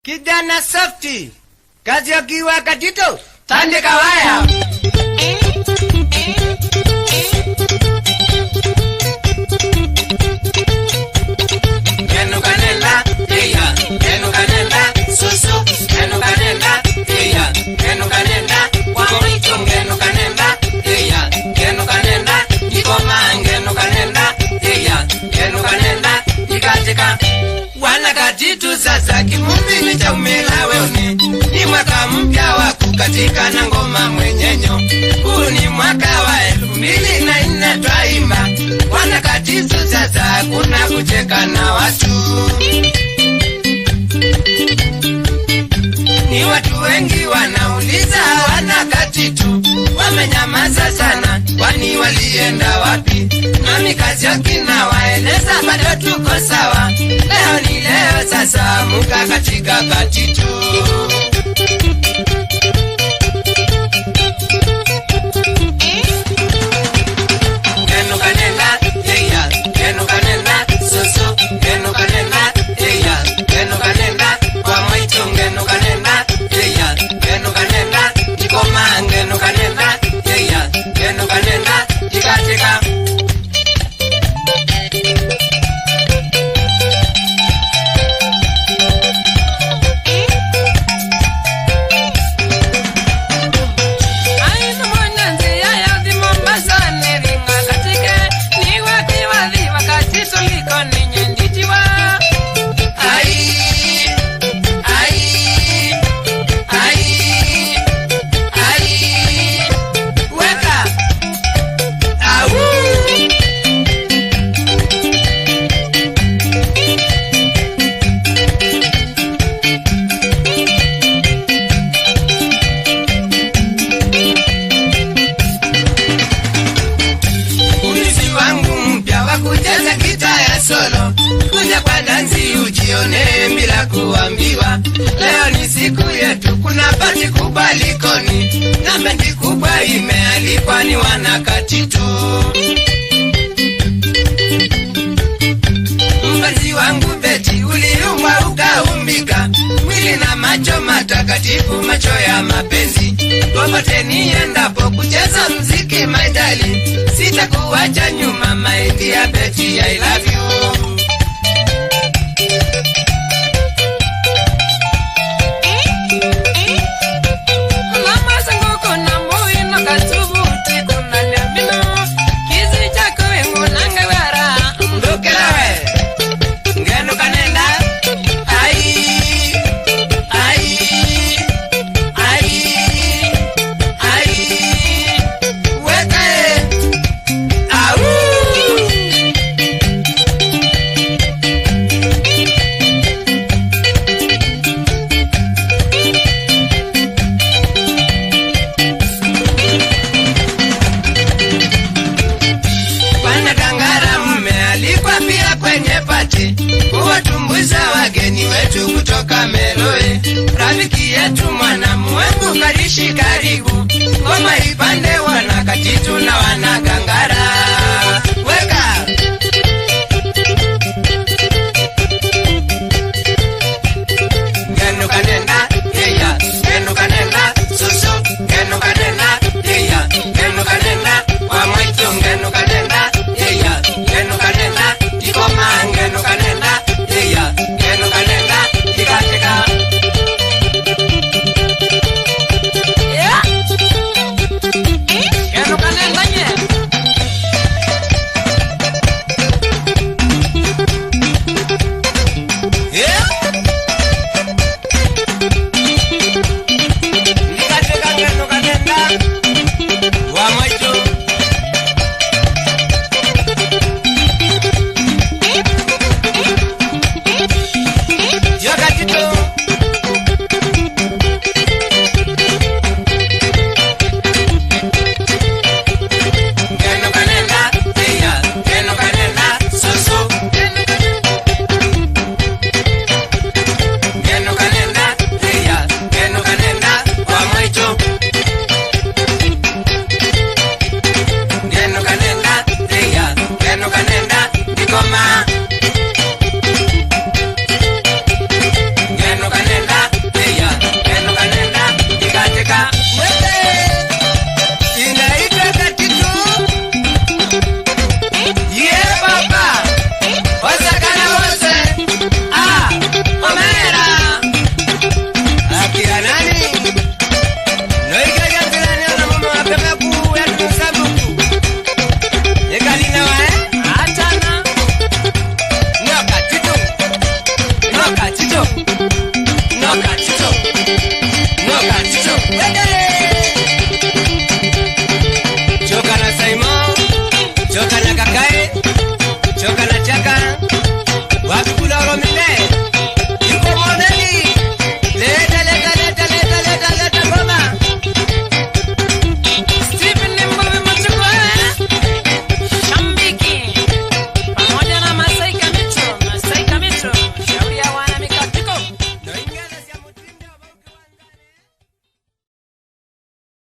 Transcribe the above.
Kijana Softy, kazi ukiwa Katito, tandika waya. Genu kanela, iya, genu kanela, susu, genu kanela, iya, genu kanela, wamwitu genu kanela, iya, genu kanela, ikoma genu kanela, iya, genu kanela, ikatika. Wana Katitu sasa kimumbi ni cha umelawe uni. Ni mwaka mpya wa kukatika na ngoma mwenyenyo. Huu ni mwaka wa 2004 twaimba. Wana Katitu sasa hakuna kucheka na watu. Ni watu wengi wanauliza wana Katitu wamenyamaza sana, kwani walienda wapi? Nami kazi yakina waeleza bado tuko sawa. Leo ni leo sasa, muka katika Katitu. Genu kanela, iya, genu kanela, susu, genu kanela, iya, genu kanela, kwa mwitu genu kanela, iya, genu kanela, ikoma genu kanela, iya, genu kanela, ikatika. Solo, kuja kwa dansi ujione bila kuambiwa. Leo ni siku yetu, kuna pati kubwa Likoni, na bendi kubwa imealikwa ni wana Katitu. Mpenzi wangu Beti uliumbwa ukaumbika, mwili na macho matakatifu, macho ya mapenzi. Popote niendapo kucheza mziki my darling, sitakuacha nyuma my dear Beti, I love you. Kuwatumbuiza wageni wetu kutoka Meroe, rafiki yetu mwana mwengu Karishi karibu. Ngoma ipande wana Katitu na wana